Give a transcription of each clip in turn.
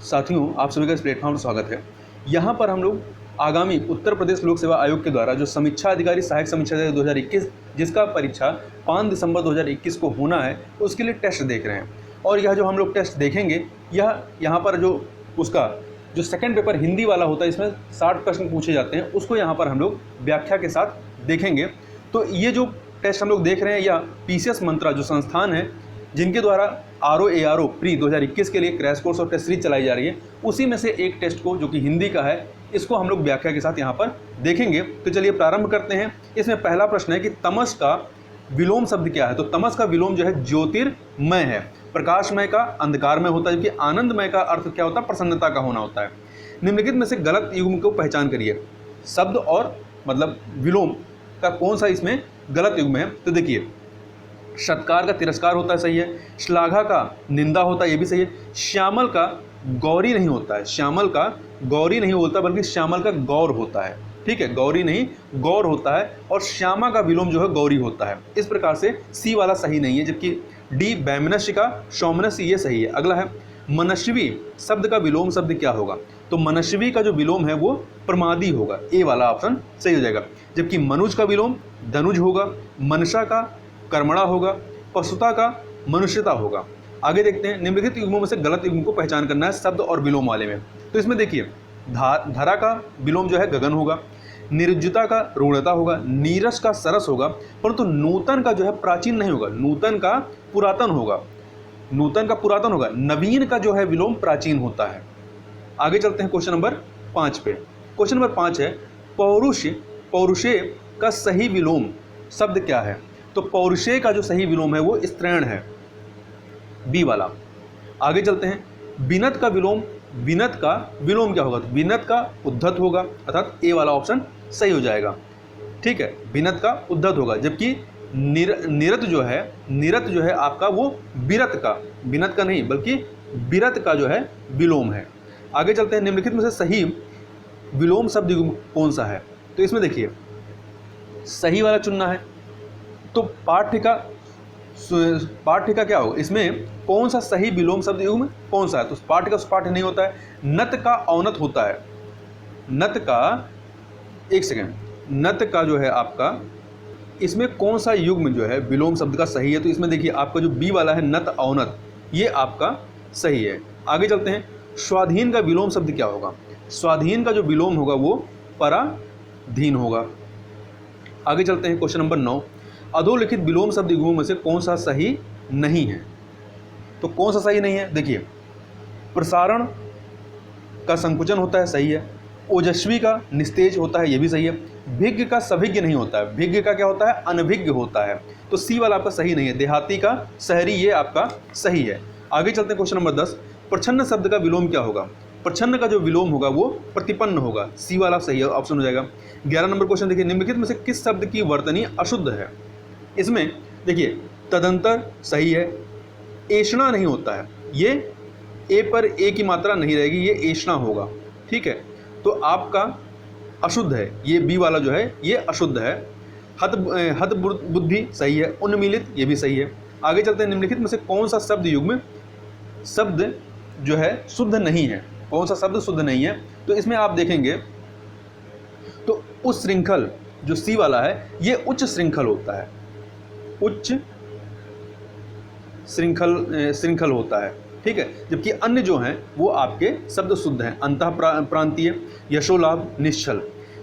साथियों, आप सभी का इस प्लेटफॉर्म पर स्वागत है। यहाँ पर हम लोग आगामी उत्तर प्रदेश लोक सेवा आयोग के द्वारा जो समीक्षा अधिकारी सहायक समीक्षा अधिकारी 2021 जिसका परीक्षा 5 दिसंबर 2021 को होना है, उसके लिए टेस्ट देख रहे हैं। और यह जो हम लोग टेस्ट देखेंगे, यह यहाँ पर जो उसका जो सेकंड पेपर हिंदी वाला होता है, इसमें 60 प्रश्न पूछे जाते हैं, उसको यहाँ पर हम लोग व्याख्या के साथ देखेंगे। तो ये जो टेस्ट हम लोग देख रहे हैं, यह PCS मंत्रा जो संस्थान है जिनके द्वारा RO प्री 2021 के लिए क्रैश कोर्स और टेस्ट सीरीज चलाई जा रही है, उसी में से एक टेस्ट को जो कि हिंदी का है, इसको हम लोग व्याख्या के साथ यहाँ पर देखेंगे। तो चलिए प्रारंभ करते हैं। इसमें पहला प्रश्न है कि तमस का विलोम शब्द क्या है। तो तमस का विलोम जो है ज्योतिर्मय है। प्रकाशमय का अंधकारमय होता है, जबकि आनंदमय का अर्थ क्या होता है, प्रसन्नता का होना होता है। निम्नलिखित में से गलत युग्म को पहचान करिए। शब्द और मतलब विलोम का कौन सा इसमें गलत युग्म है। तो देखिए, सत्कार का तिरस्कार होता है, सही है। श्लाघा का निंदा होता है, ये भी सही है। श्यामल का गौरी नहीं होता है, श्यामल का गौरी नहीं होता बल्कि श्यामल का गौर होता है। ठीक है, गौरी नहीं गौर होता है। और श्यामा का विलोम जो है गौरी होता है। इस प्रकार से सी वाला सही नहीं है, जबकि डी वैमनस्य का सौमनस्य ये सही है। अगला है मनस्वी शब्द का विलोम शब्द क्या होगा। तो मनस्वी का जो विलोम है वो प्रमादी होगा, ए वाला ऑप्शन सही हो जाएगा। जबकि मनुज का विलोम धनुज होगा, मनसा का कर्मणा होगा, पशुता का मनुष्यता होगा। आगे देखते हैं, निम्नलिखित युग्मों में से गलत युग्म को पहचान करना है शब्द और विलोम वाले में। तो इसमें देखिए, धरा का विलोम जो है गगन होगा, निर्जुता का रूढ़ता होगा, नीरस का सरस होगा, परंतु नूतन का जो है प्राचीन नहीं होगा, नूतन का पुरातन होगा, नूतन का पुरातन होगा। नवीन का जो है विलोम प्राचीन होता है। आगे चलते हैं क्वेश्चन नंबर 5 पे। क्वेश्चन नंबर 5 है पौरुष, पौरुषे का सही विलोम शब्द क्या है। तो पौरुषे का जो सही विलोम है वो स्त्रैण है, बी वाला। आगे चलते हैं, विनत का विलोम, विनत का विलोम क्या होगा। तो विनत का उद्धत होगा, अर्थात ए वाला ऑप्शन सही हो जाएगा। ठीक है, विनत का उद्धत होगा। जबकि निरत जो है आपका वो विरत का, विनत का नहीं बल्कि विरत का जो है विलोम है। आगे चलते हैं, निम्नलिखित में से सही विलोम शब्द कौन सा है। तो इसमें देखिए, सही वाला चुनना है। तो पाठ्य का क्या होगा, इसमें कौन सा सही विलोम शब्द युग्म कौन सा है। तो पाठ्य का पाठ्य नहीं होता है, नत का औनत होता है। नत का, एक सेकेंड, नत का जो है आपका, इसमें कौन सा युग्म जो है विलोम शब्द का सही है। तो इसमें देखिए, आपका जो बी वाला है नत औनत, ये आपका सही है। आगे चलते हैं, स्वाधीन का विलोम शब्द क्या होगा। स्वाधीन का जो विलोम होगा वो पराधीन होगा। आगे चलते हैं, क्वेश्चन नंबर 9, अधोलिखित विलोम शब्द युग्मों में से कौन सा सही नहीं है। तो कौन सा सही नहीं है, देखिए, प्रसारण का संकुचन होता है, सही है। ओजस्वी का निस्तेज होता है, ये भी सही है। भिज्ञ का सभिज्ञ नहीं होता है, भिज्ञ का क्या होता है, अनभिज्ञ होता है। तो सी वाला आपका सही नहीं है। देहाती का शहरी, ये आपका सही है। आगे चलते हैं, क्वेश्चन नंबर 10, प्रच्छन्न शब्द का विलोम क्या होगा। प्रच्छन्न का जो विलोम होगा वो प्रतिपन्न होगा, सी वाला सही ऑप्शन हो जाएगा। 11 नंबर क्वेश्चन देखिए, निम्नलिखित में से किस शब्द की वर्तनी अशुद्ध है। इसमें देखिए, तदंतर सही है। ऐषणा नहीं होता है, ये ए पर ए की मात्रा नहीं रहेगी, ये ऐषणा होगा। ठीक है, तो आपका अशुद्ध है, ये बी वाला जो है ये अशुद्ध है। हत बुद्धि सही है। उन्मीलित, ये भी सही है। आगे चलते हैं, निम्नलिखित में से कौन सा शब्द युग्म शब्द जो है शुद्ध नहीं है। कौन सा शब्द शुद्ध नहीं है। तो इसमें आप देखेंगे तो उस श्रृंखल जो सी वाला है, ये उच्च श्रृंखल होता है, उच्च श्रृंखल होता है। ठीक है, जबकि अन्य जो हैं वो आपके शब्द शुद्ध हैं। अंतः प्रांतीय, यशोलाभ, निश्चल।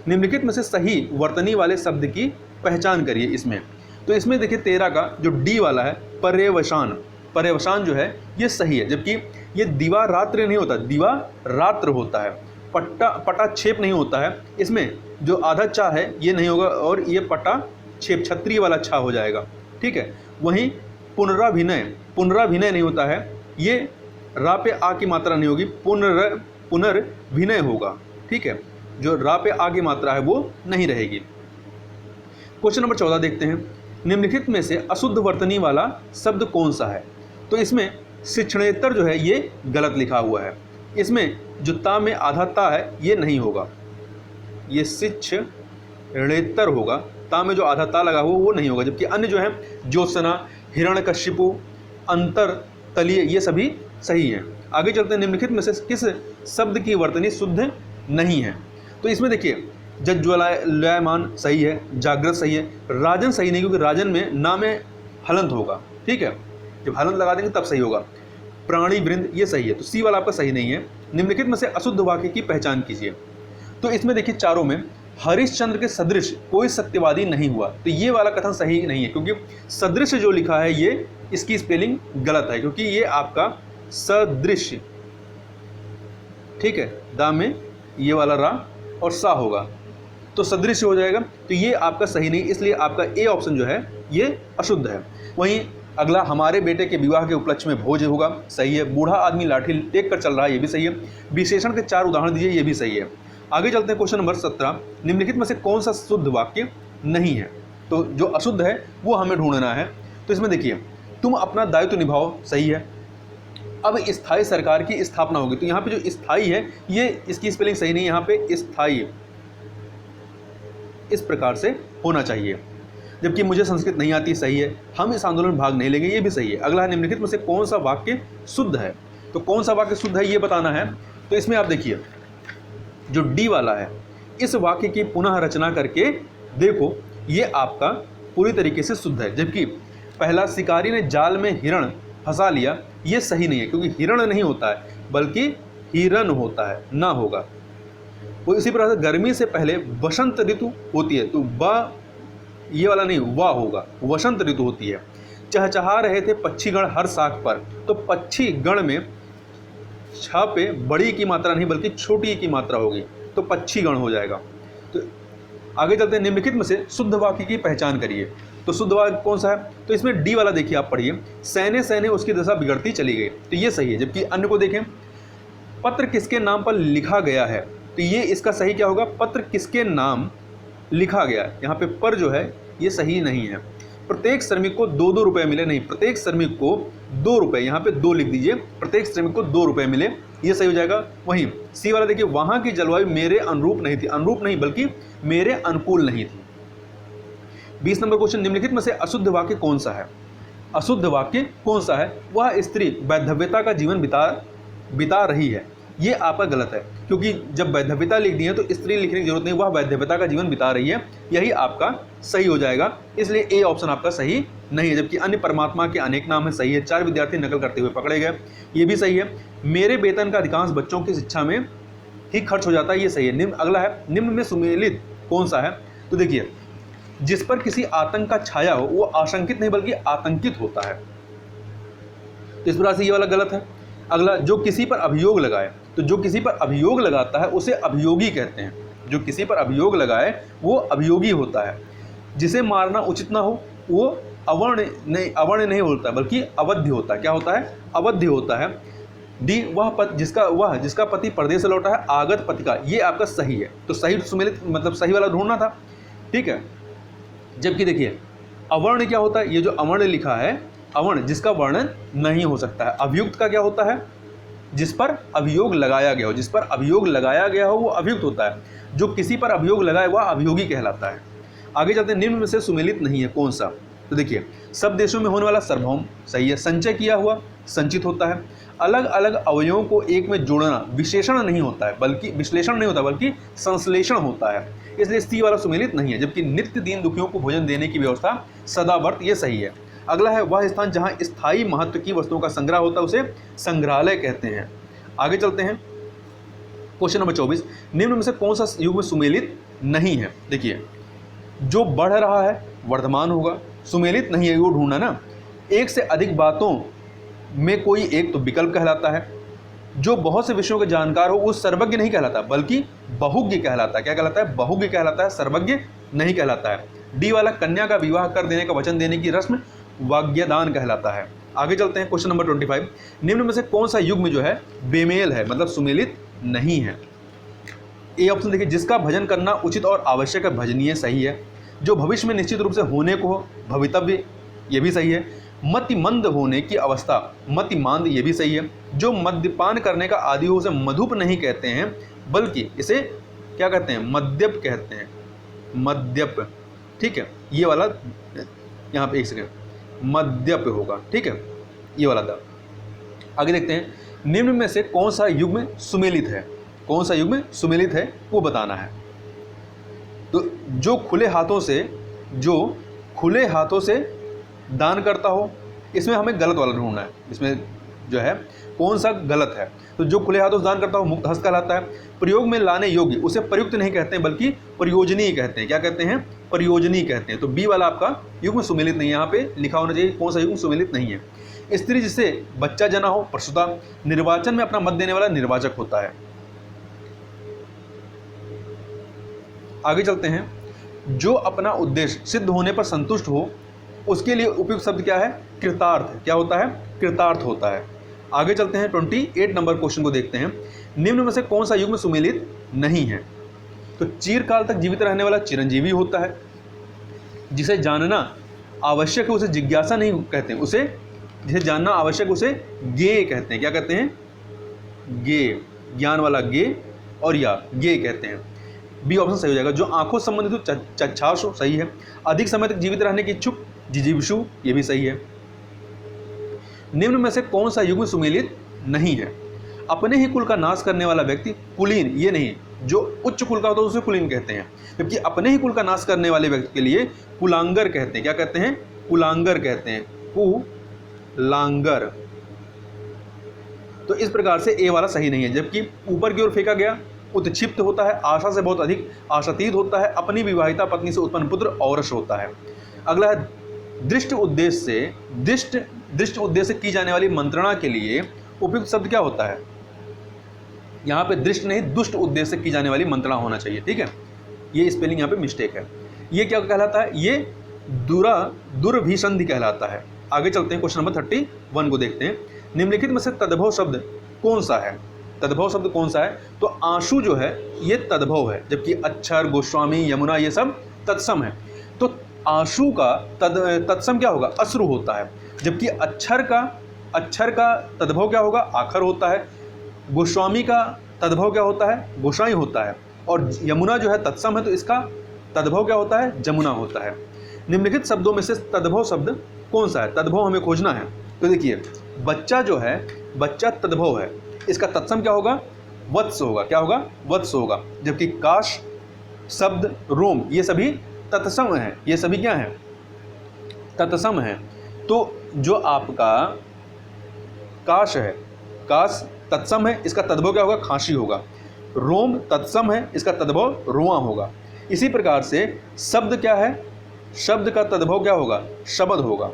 निम्नलिखित में से सही वर्तनी वाले शब्द की पहचान करिए इसमें। तो इसमें देखिए, 13 का जो डी वाला है पर्यवसान, पर्यवसान जो है ये सही है। जबकि ये दिवा रात्र नहीं होता, दिवा रात्र होता है। पटा छेप नहीं होता है, इसमें जो आधा चा है ये नहीं होगा, और ये पटा छेप क्षत्रिय वाला छा हो जाएगा। ठीक है, वहीं पुनराभिनय नहीं होता है, ये रा पे आ की मात्रा नहीं होगी, पुनर्विनय होगा। ठीक है, जो रा पे आ की मात्रा है वो नहीं रहेगी। क्वेश्चन नंबर 14 देखते हैं, निम्नलिखित में से अशुद्ध वर्तनी वाला शब्द कौन सा है। तो इसमें शिक्षणेतर जो है ये गलत लिखा हुआ है। इसमें जो ता में आधा ता है ये नहीं होगा, ये शिक्षणेतर होगा। ता में जो आधा ता लगा हुआ वो नहीं होगा। जबकि अन्य जो है ज्योत्सना, हिरण्यकशिपु, अंतर तलीय, ये सभी सही हैं। आगे चलते हैं, निम्नलिखित में से किस शब्द की वर्तनी शुद्ध नहीं है? तो इसमें देखिए, जज्ज्वलायमान सही है, जागृत सही है, राजन सही नहीं, क्योंकि राजन में ना में हलंत होगा, ठीक है, जब हलंत लगा देंगे तब सही होगा। प्राणी वृंद ये सही है, तो सी वाला आपका सही नहीं है। निम्नलिखित में से अशुद्ध वाक्य की पहचान कीजिए। तो इसमें देखिए चारों में हरिश्चंद्र के सदृश कोई सत्यवादी नहीं हुआ, तो ये वाला कथन सही नहीं है, क्योंकि सदृश जो लिखा है ये इसकी स्पेलिंग गलत है, क्योंकि ये आपका सदृश, ठीक है, दा में ये वाला रा और सा होगा, तो सदृश हो जाएगा, तो ये आपका सही नहीं, इसलिए आपका ए ऑप्शन जो है ये अशुद्ध है। वहीं अगला, हमारे बेटे के विवाह के उपलक्ष्य में भोज होगा, सही है। बूढ़ा आदमी लाठी टेक कर चल रहा है, ये भी सही है। विशेषण के 4 उदाहरण दीजिए, ये भी सही है। आगे चलते हैं, क्वेश्चन नंबर 17, निम्नलिखित में से कौन सा शुद्ध वाक्य नहीं है? तो जो अशुद्ध है वो हमें ढूंढना है। तो इसमें देखिए, तुम अपना दायित्व निभाओ, सही है। अब स्थायी सरकार की स्थापना होगी, तो यहाँ पे जो स्थायी है ये इसकी स्पेलिंग सही नहीं है, यहाँ पे स्थायी इस प्रकार से होना चाहिए। जबकि मुझे संस्कृत नहीं आती, सही है। हम इस आंदोलन में भाग नहीं लेंगे, ये भी सही है। अगला है, निम्नलिखित में से कौन सा वाक्य शुद्ध है? तो कौन सा वाक्य शुद्ध है ये बताना है। तो इसमें आप देखिए, जो डी वाला है, इस वाक्य की पुनः रचना करके देखो, ये आपका पूरी तरीके से शुद्ध है। जबकि पहला, शिकारी ने जाल में हिरण फंसा लिया, ये सही नहीं है, क्योंकि हिरण नहीं होता है बल्कि हिरन होता है, ना होगा। वो इसी प्रकार से गर्मी से पहले वसंत ऋतु होती है, तो ब ये वाला नहीं, वाह होगा, वसंत ऋतु होती है। चहचहा रहे थे पक्षीगण हर शाख पर, तो पक्षी गण में छ पे बड़ी की मात्रा नहीं बल्कि छोटी की मात्रा होगी, तो पक्षीगण हो जाएगा। तो आगे चलते हैं, निम्नलिखित में से शुद्ध वाक्य की पहचान करिए। तो शुद्ध वाक्य कौन सा है? तो इसमें डी वाला देखिए, आप पढ़िए, सैने सैने उसकी दशा बिगड़ती चली गई, तो ये सही है। जबकि अन्य को देखें, पत्र किसके नाम पर लिखा गया है, तो ये इसका सही क्या होगा? पत्र किसके नाम लिखा गया है, यहाँ पे पर जो है ये सही नहीं है। प्रत्येक श्रमिक को 2-2 रुपये मिले, नहीं, प्रत्येक श्रमिक को 2 रुपये, यहाँ पे 2 लिख दीजिए, प्रत्येक श्रमिक को 2 रुपये मिले, ये सही हो जाएगा। वहीं सी वाला देखिए, वहाँ की जलवायु मेरे अनुरूप नहीं थी, अनुरूप नहीं बल्कि मेरे अनुकूल नहीं थी। 20 नंबर क्वेश्चन, निम्नलिखित में से अशुद्ध वाक्य कौन सा है? अशुद्ध वाक्य कौन सा है? वह स्त्री वैधव्यता का जीवन बिता रही है, ये आपका गलत है, क्योंकि जब वैधव्यता लिख दी है तो स्त्री लिखने की जरूरत नहीं, वह वैधव्यता का जीवन बिता रही है, यही आपका सही हो जाएगा। इसलिए ए ऑप्शन आपका सही नहीं है। जबकि अन्य परमात्मा के अनेक नाम है, सही है। 4 विद्यार्थी नकल करते हुए पकड़े गए, ये भी सही है। मेरे वेतन का अधिकांश बच्चों की शिक्षा में ही खर्च हो जाता है, ये सही है। निम्न अगला है, निम्न में सुमेलित कौन सा है? तो देखिए, जिस पर किसी आतंक का छाया हो वो आशंकित नहीं बल्कि आतंकित होता है, तो इस प्रकार से ये वाला गलत है। अगला, जो किसी पर अभियोग लगाए, तो जो किसी पर अभियोग लगाता है उसे अभियोगी कहते हैं। जो किसी पर अभियोग लगाए वो अभियोगी होता है। जिसे मारना उचित ना हो वो अवर्ण नहीं होता बल्कि अवध्य होता है। क्या होता है? अवध्य होता है। डी, जिसका पति परदेश से लौटा है, आगत पति का, ये आपका सही है। तो सही सुमेलित मतलब सही वाला ढूंढना था, ठीक है। जबकि देखिए, अवर्ण क्या होता है? ये जो अवर्ण लिखा है, अवर्ण जिसका वर्णन नहीं हो सकता है। अभियुक्त का क्या होता है? जिस पर अभियोग लगाया गया हो, जिस पर अभियोग लगाया गया हो वो अभियुक्त होता है। जो किसी पर अभियोग लगाए वह अभियोगी कहलाता है। आगे चलते हैं, निम्न में से सुमेलित नहीं है कौन सा? तो देखिए, सब देशों में होने वाला सार्वभौम, सही है। संचय किया हुआ संचित होता है। अलग अलग अवयवों को एक में जोड़ना विशेषण नहीं होता है बल्कि विश्लेषण नहीं होता बल्कि संश्लेषण होता है, इसलिए सी वाला सुमेलित नहीं है। जबकि नित्य दीन दुखियों को भोजन देने की व्यवस्था सदावर्त, ये सही है। अगला है, वह स्थान जहाँ स्थायी महत्व की वस्तुओं का संग्रह होता है उसे संग्रहालय कहते हैं। आगे चलते हैं, क्वेश्चन नंबर 24, निम्न में से कौन सा युग में सुमेलित नहीं है? देखिए, जो बढ़ रहा है वर्धमान होगा, सुमेलित नहीं है वो ढूंढना ना। एक से अधिक बातों में कोई एक तो विकल्प कहलाता है। जो बहुत से विषयों के जानकार हो वो सर्वज्ञ नहीं कहलाता बल्कि बहुज्ञ कहलाता है। क्या कहलाता है? बहुज्ञ कहलाता है, सर्वज्ञ नहीं कहलाता है। डी वाला, कन्या का विवाह कर देने का वचन देने की रस्म वाग्यदान कहलाता है। आगे चलते हैं, क्वेश्चन नंबर 25, निम्न में से कौन सा युग में जो है बेमेल है मतलब सुमेलित नहीं है? ए ऑप्शन देखिए, जिसका भजन करना उचित और आवश्यक है, भजनीय, सही है। जो भविष्य में निश्चित रूप से होने को हो, भवितव्य, ये भी सही है। मतिमंद होने की अवस्था, मतिमांद, ये भी सही है। जो मद्यपान करने का आदि हो उसे मधुप नहीं कहते हैं बल्कि इसे क्या कहते हैं? मद्यप कहते हैं, मद्यप, ठीक है। ये वाला यहाँ पे एक सेकेंड, मद्यप होगा, ठीक है, ये वाला था। आगे देखते हैं, निम्न में से कौन सा युग्म सुमेलित है, कौन सा युग्म सुमेलित है वो बताना है। तो जो खुले हाथों से दान करता हो, इसमें हमें गलत वाला ढूंढना है। इसमें जो है कौन सा गलत है, तो जो खुले हाथों से दान करता हो मुक्त हस्त कहलाता है। प्रयोग में लाने योग्य, उसे प्रयुक्त नहीं कहते हैं बल्कि प्रयोजनीय कहते हैं। क्या कहते हैं? प्रयोजनीय कहते हैं। तो बी वाला आपका युग्म सुमेलित नहीं है, यहाँ पे लिखा होना चाहिए कौन सा युग्म सुमेलित नहीं है। स्त्री जिसे बच्चा जना हो, प्रसूता। निर्वाचन में अपना मत देने वाला निर्वाचक होता है। आगे चलते हैं। जो अपना उद्देश्य सिद्ध होने पर संतुष्ट हो, उसके लिए उपयुक्त शब्द क्या है? कृतार्थ। क्या होता है? कृतार्थ होता है। आगे चलते हैं, 28 नंबर क्वेश्चन को देखते हैं। निम्न में से कौन सा युग्म सुमेलित नहीं है? तो चिरकाल तक जीवित रहने वाला चिरंजीवी होता है। जिसे जानना आवश्यक है उसे जिज्ञासा नहीं कहते हैं, उसे जिसे जानना आवश्यक उसे ज्ञेय कहते हैं। क्या कहते हैं? ज्ञेय, ज्ञान वाला ज्ञेय और या ज्ञेय कहते हैं। बी ऑप्शन सही हो जाएगा। जो आंखों से संबंधित हो, चक्षाशु, सही है। अधिक समय तक जीवित रहने की इच्छुक, जिजीविषु, ये भी सही है। निम्न में से कौन सा युग्म सुमेलित नहीं है? अपने ही कुल का नाश करने वाला व्यक्ति कुलीन, ये नहीं, जो उच्च कुल का होता है उसे कुलीन कहते हैं, जबकि अपने ही कुल का नाश करने वाले व्यक्ति के लिए कुलांगर कहते हैं। क्या कहते हैं? कुलांगर कहते हैं, कुलांगर। तो इस प्रकार से ए वाला सही नहीं है। जबकि ऊपर की ओर फेंका गया, उत्क्षिप्त होता है, आशा से बहुत अधिक आशातीत होता है, अपनी विवाहिता पत्नी से उत्पन्न पुत्र औरस होता है। अगला है दृष्ट उद्देश्य से की जाने वाली मंत्रणा के लिए उपयुक्त शब्द क्या होता है? यहाँ पे दृष्ट नहीं, दुष्ट उद्देश्य से की जाने वाली मंत्रणा होना चाहिए। ठीक है, ये स्पेलिंग यहाँ पे मिस्टेक है। ये क्या कहलाता है? ये दुर्भिसंधि कहलाता है। आगे चलते हैं, क्वेश्चन नंबर 31 को देखते हैं। निम्नलिखित में से तद्भव शब्द कौन सा है? तद्भव शब्द कौन सा है? तो आंशु जो है ये तद्भव है, जबकि अक्षर, गोस्वामी, यमुना ये सब तत्सम है। तो आंशु का तत्सम क्या होगा? अश्रु होता है। जबकि अक्षर का तद्भव क्या होगा? आखर होता है। गोस्वामी का तद्भव क्या होता है? गोसाई होता है। और यमुना जो है तत्सम है, तो इसका तद्भव क्या होता है? जमुना होता है। निम्नलिखित शब्दों में से तद्भव शब्द कौन सा है? तद्भव हमें खोजना है। तो देखिए, बच्चा जो है, बच्चा तद्भव है, इसका तत्सम क्या होगा? वत्स होगा। क्या होगा? वत्स होगा। जबकि काश, शब्द, रोम ये सभी तत्सम हैं। ये सभी क्या हैं? तत्सम हैं। तो जो आपका काश है, काश तत्सम है, इसका तद्भव क्या होगा? खांसी होगा। रोम तत्सम है, इसका तद्भव रोआ होगा। इसी प्रकार से शब्द क्या है? शब्द का तद्भव क्या होगा? शब्द होगा।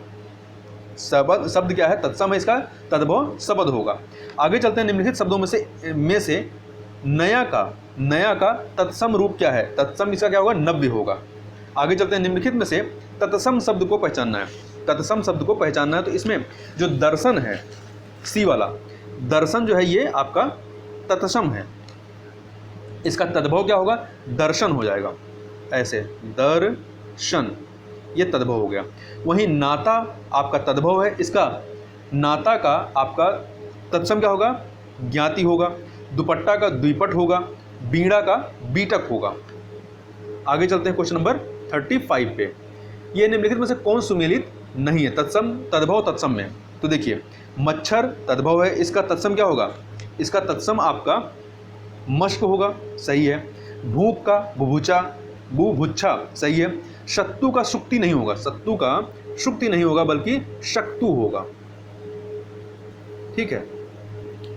शब्द क्या है? तत्सम है, इसका तद्भव शब्द होगा। आगे चलते हैं। निम्नलिखित शब्दों में से नया का तत्सम रूप क्या है? तत्सम इसका क्या होगा? नव्य होगा। आगे चलते हैं। निम्नलिखित में से तत्सम शब्द को पहचानना है। तत्सम शब्द को पहचानना है, तो इसमें जो दर्शन है, सी वाला दर्शन जो है ये आपका तत्सम है। इसका तद्भव क्या होगा? दर्शन हो जाएगा। ऐसे दर्शन, ये तद्भव हो गया। वहीं नाता आपका तद्भव है, इसका नाता का आपका तत्सम क्या होगा? ज्ञाति होगा। दुपट्टा का द्विपट होगा। बीड़ा का बीटक होगा। आगे चलते हैं क्वेश्चन नंबर 35 पे। ये निम्नलिखित में से कौन सुमेलित नहीं है? तत्सम, तद्भव, तत्सम में। तो देखिए, मच्छर तद्भव है, इसका तत्सम क्या होगा? इसका तत्सम आपका मश्क होगा, सही है। भूख का बुभुच्छा, सही है। शत्रु का शुक्ति नहीं होगा, शत्रु का शुक्ति नहीं होगा बल्कि शक्तु होगा। ठीक है।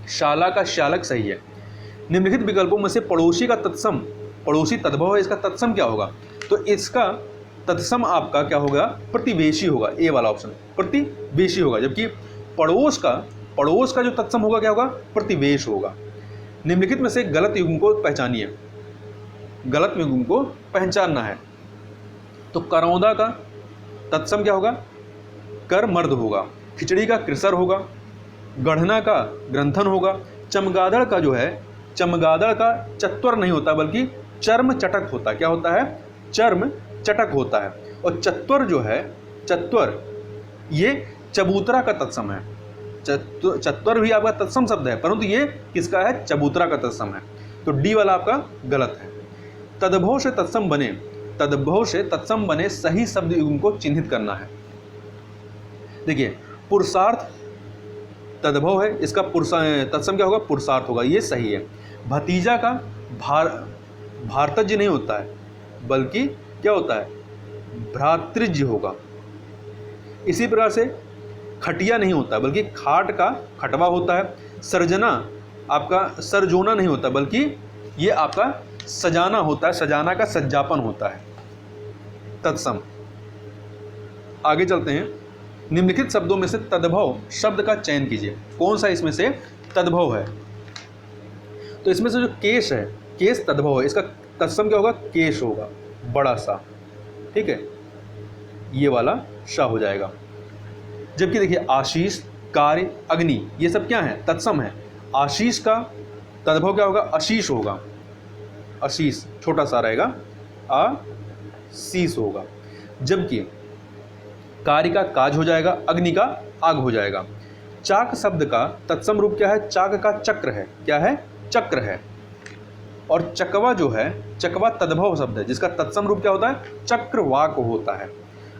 शाला का शालक, सही है। निम्नलिखित विकल्पों में से पड़ोसी का तत्सम, पड़ोसी तद्भव है, इसका तत्सम क्या होगा? तो इसका तत्सम आपका क्या होगा? प्रतिवेशी होगा। ए वाला ऑप्शन प्रतिवेशी होगा। जबकि पड़ोस का जो तत्सम होगा क्या होगा? प्रतिवेश होगा। निम्नलिखित में से गलत युग्म को पहचानिए। गलत युग्म को पहचानना है। तो करौंदा का तत्सम क्या होगा? कर मर्द होगा। खिचड़ी का कृसर होगा। गढ़ना का ग्रंथन होगा। चमगादड़ का जो है, चमगादड़ का चत्वर नहीं होता बल्कि चर्म चटक होता है। क्या होता है? चर्म चटक होता है। और चत्वर जो है, चत्वर ये चबूतरा का तत्सम है। चत्वर भी आपका तत्सम शब्द है, परंतु ये किसका है? चबूतरा का तत्सम है। तो डी वाला आपका गलत है। तद्भव से तत्सम बने सही शब्द युग्म को चिन्हित करना है। देखिए, पुरुषार्थ तद्भव है, इसका तत्सम क्या होगा, पुरुषार्थ होगा, ये सही है। भतीजा का भारतज्य नहीं होता है, बल्कि क्या होता है, भ्रातृज्य होगा। इसी प्रकार से खटिया नहीं होता है, बल्कि खाट का खटवा होता है। सर्जना आपका सरजोना नहीं होता, बल्कि ये आपका सजाना होता है, सजाना का सज्जापन होता है। तत्सम। आगे चलते हैं। निम्नलिखित शब्दों में से तद्भव शब्द का चयन कीजिए, कौन सा इसमें से तद्भव है। तो इसमें से जो केश है, केश तद्भव है, इसका तत्सम क्या होगा, केश होगा, बड़ा सा, ठीक है, ये वाला श हो जाएगा। जबकि देखिए आशीष, कार्य, अग्नि, ये सब क्या है, तत्सम है। आशीष का तद्भव क्या होगा, आशीष होगा, आशीष छोटा सा रहेगा, आशीष होगा। जबकि कार्य का काज हो जाएगा, अग्नि का आग हो जाएगा। चाक शब्द का तत्सम रूप क्या है, चाक का चक्र है, क्या है, चक्र है। और चकवा जो है, चकवा तद्भव शब्द है, जिसका तत्सम रूप क्या होता है, चक्रवाक होता है।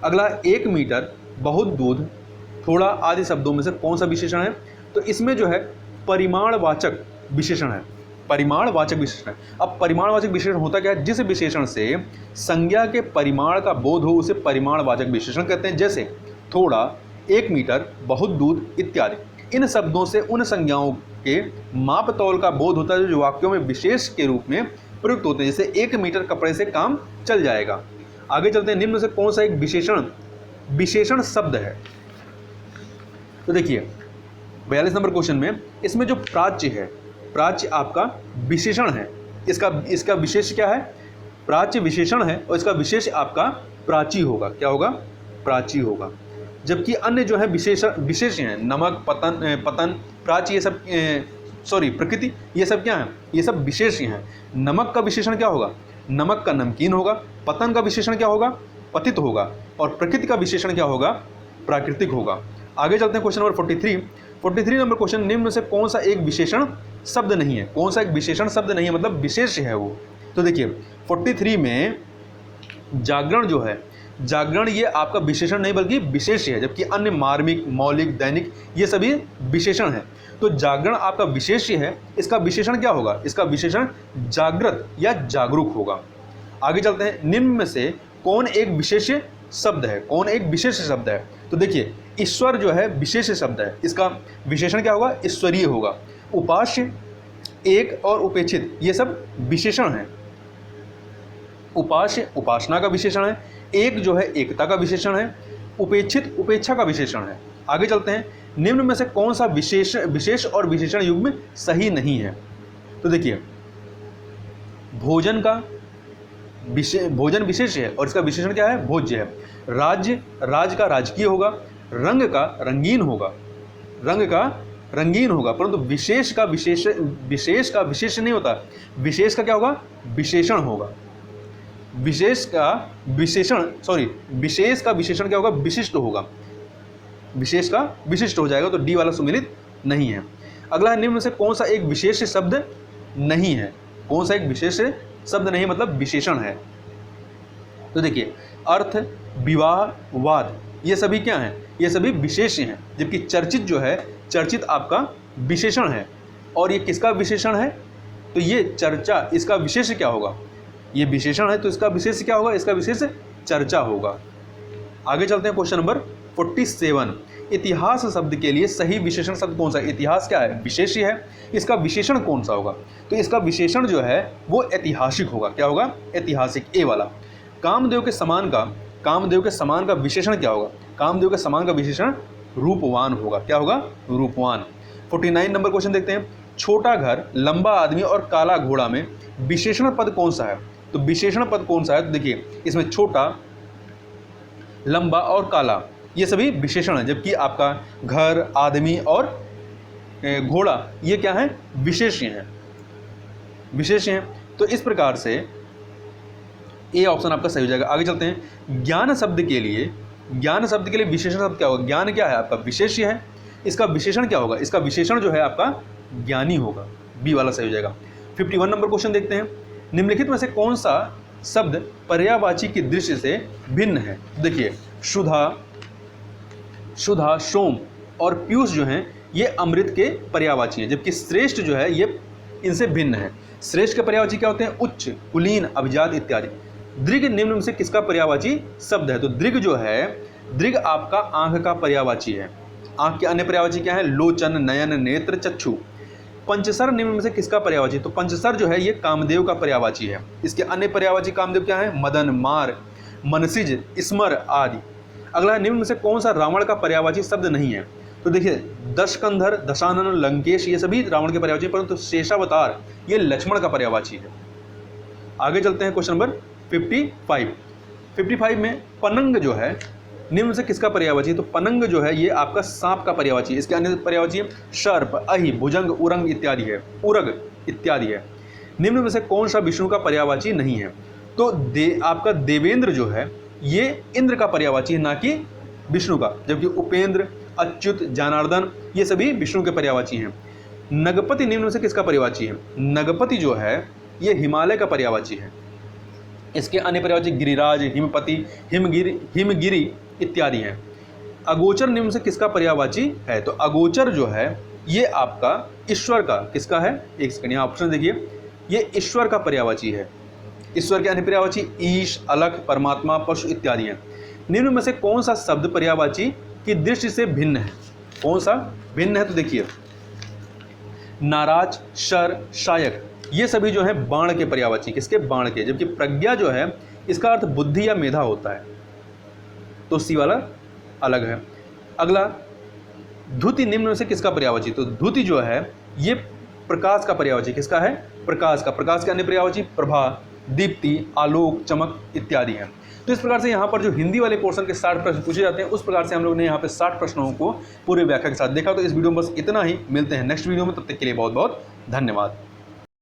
अगला 1 मीटर, बहुत दूध, थोड़ा आदि शब्दों में से कौन सा विशेषण है। तो इसमें जो है परिमाणवाचक विशेषण है, परिमाणवाचक विशेषण है। अब परिमाणवाचक विशेषण होता क्या है, जिस विशेषण से संज्ञा के परिमाण का बोध हो उसे परिमाणवाचक विशेषण कहते हैं। जैसे थोड़ा, 1 मीटर, बहुत दूध इत्यादि। इन शब्दों से उन संज्ञाओं के माप तौल का बोध होता है जो वाक्यों में विशेष के रूप में प्रयुक्त होते हैं। जैसे 1 मीटर कपड़े से काम चल जाएगा। आगे चलते हैं। निम्न से कौन सा एक विशेषण शब्द है। तो देखिए 42 नंबर क्वेश्चन में इसमें जो प्राच्य है, प्राच्य आपका विशेषण है, इसका विशेष क्या है, प्राच्य विशेषण है, और इसका विशेष आपका प्राची होगा, क्या होगा, प्राची होगा। जबकि अन्य जो है विशेष हैं, नमक, पतन, प्राची, ये सब प्रकृति, ये सब क्या है, ये सब विशेष हैं। नमक का विशेषण क्या होगा, नमक का नमकीन होगा। पतन का विशेषण क्या होगा, पतित होगा। और प्रकृति का विशेषण क्या होगा, प्राकृतिक होगा। आगे चलते हैं क्वेश्चन नंबर 43 नंबर क्वेश्चन। निम्न में से कौन सा एक विशेषण शब्द नहीं है, कौन सा एक विशेषण शब्द नहीं है, मतलब विशेष है वो। तो देखिए 43 में जागरण जो है, जागरण ये आपका विशेषण नहीं बल्कि विशेष है, जबकि अन्य मार्मिक, मौलिक, दैनिक ये सभी विशेषण है। तो जागरण आपका विशेष है, इसका विशेषण क्या होगा, इसका विशेषण जागृत या जागरूक होगा। आगे चलते हैं। निम्न में से कौन एक विशेष शब्द है, कौन एक विशेष शब्द है। तो देखिए ईश्वर जो है विशेष शब्द है, इसका विशेषण क्या होगा, ईश्वरीय होगा। उपास्य, एक और उपेक्षित ये सब विशेषण हैं। उपास्य उपासना का विशेषण है, एक जो है एकता का विशेषण है, उपेक्षित उपेक्षा का विशेषण है। आगे चलते हैं। निम्न में से कौन सा विशेष और विशेषण युग्म सही नहीं है। तो देखिए भोजन विशेष है और इसका विशेषण क्या है, भोज्य है। राज का राजकीय होगा। रंग का रंगीन होगा, परंतु विशेष का विशेष नहीं होता। विशेष का क्या होगा, विशेषण होगा। विशेष का विशेषण क्या होगा, विशिष्ट होगा। विशेष का विशिष्ट हो जाएगा, तो डी वाला सुमेलित नहीं है। अगला है, निम्न में से कौन सा एक विशेष शब्द नहीं है। कौन सा एक विशेष शब्द नहीं मतलब विशेषण है। तो देखिए अर्थ, विवाह, वाद ये सभी क्या हैं, ये सभी विशेष हैं। जबकि चर्चित जो है, चर्चित आपका विशेषण है। और ये किसका विशेषण है, तो ये चर्चा, इसका विशेष क्या होगा, ये विशेषण है तो इसका विशेष क्या होगा, इसका विशेष चर्चा होगा। आगे चलते हैं क्वेश्चन नंबर 47। इतिहास शब्द के लिए सही विशेषण शब्द कौन सा है। इतिहास क्या है, विशेष्य है, इसका विशेषण कौन सा होगा, तो इसका विशेषण जो है वो ऐतिहासिक होगा। क्या होगा, ऐतिहासिक, ए वाला। कामदेव के समान का विशेषण क्या होगा, कामदेव के समान का विशेषण रूपवान होगा। क्या होगा, रूपवान। 49 नंबर क्वेश्चन देखते हैं। छोटा घर, लंबा आदमी और काला घोड़ा में विशेषण पद कौन सा है। तो विशेषण पद कौन सा है, तो देखिए इसमें छोटा, लंबा और काला ये सभी विशेषण है। जबकि आपका घर, आदमी और घोड़ा ये क्या है, विशेष्य हैं। तो इस प्रकार से ए ऑप्शन आपका सही हो जाएगा। आगे चलते हैं। ज्ञान शब्द के लिए विशेषण शब्द क्या होगा। ज्ञान क्या है आपका, विशेष्य है, इसका विशेषण क्या होगा, इसका विशेषण जो है आपका ज्ञानी होगा। बी वाला सही हो जाएगा। 51 नंबर क्वेश्चन देखते हैं। निम्नलिखित में से कौन सा शब्द पर्यायवाची की दृष्टि से भिन्न है। देखिए सुधा, सोम और पीयूष जो हैं ये अमृत के पर्यायवाची हैं, जबकि श्रेष्ठ जो है ये इनसे भिन्न है। श्रेष्ठ के पर्यायवाची क्या होते हैं? उच्च, कुलीन, अभिजात इत्यादि। दृग निम्न में से किसका पर्यायवाची शब्द है? तो दृग जो है, दृग आपका आंख का पर्यायवाची है। आंख के अन्य पर्यायवाची क्या है? लोचन, नयन, नेत्र, चक्षु। पंचसर निम्न में से किसका पर्यायवाची? तो पंचसर जो है ये कामदेव का पर्यायवाची है। इसके अन्य पर्यायवाची कामदेव क्या है? मदन, मार, मनसिज, स्मर आदि। अगला, निम्न में से कौन सा रावण का पर्यायवाची शब्द नहीं है? तो देखिए, दशकंधर, दशानन, लंकेश ये सभी रावण के पर्यायवाची, परंतु शेषावतार ये लक्ष्मण का पर्यायवाची है। आगे चलते हैं क्वेश्चन नंबर 55 में पनंग जो है निम्न से किसका पर्यायवाची? तो पनंग जो है ये आपका सांप का पर्यायवाची है। इसके अन्य पर्यायवाची सर्प, अहि, भुजंग, उरंग इत्यादि है, उरग इत्यादि है। निम्न में से कौन सा विष्णु का पर्यायवाची नहीं है? तो आपका देवेंद्र जो है ये इंद्र का पर्यायवाची है, ना कि विष्णु का, जबकि उपेंद्र, अच्युत, जनार्दन ये सभी विष्णु के पर्यायवाची हैं। नगपति निम्न में से किसका पर्यायवाची है? नगपति जो है ये हिमालय का पर्यायवाची है। इसके अन्य पर्यायवाची गिरिराज, हिमपति, हिमगिरी इत्यादि हैं। अगोचर निम्न से किसका पर्यायवाची है? तो अगोचर जो है ये आपका ईश्वर का, किसका है? एक सेकंड, यहाँ ऑप्शन देखिए, ये ईश्वर का पर्यायवाची है। ईश्वर के अन्य पर्यायवाची ईश, अलख, परमात्मा, पशु इत्यादि हैं। निम्न में से कौन सा शब्द पर्यायवाची की दृष्टि से भिन्न है? कौन सा भिन्न है? तो देखिए, नाराज, शर, शायक ये सभी जो है बाण के पर्यायवाची, किसके? बाण के। जबकि प्रज्ञा जो है इसका अर्थ बुद्धि या मेधा होता है, तो सी वाला अलग है। अगला, धुति निम्न में से किसका पर्यायवाची? तो धुति जो है ये प्रकाश का पर्यायवाची, किसका है? प्रकाश का। प्रकाश के अन्य पर्यायवाची प्रभा, दीप्ति, आलोक, चमक इत्यादि हैं। तो इस प्रकार से यहाँ पर जो हिंदी वाले पोर्शन के 60 प्रश्न पूछे जाते हैं, उस प्रकार से हम लोग ने यहाँ पे 60 प्रश्नों को पूरे व्याख्या के साथ देखा। तो इस वीडियो में बस इतना ही, मिलते हैं नेक्स्ट वीडियो में, तब तक के लिए बहुत बहुत धन्यवाद।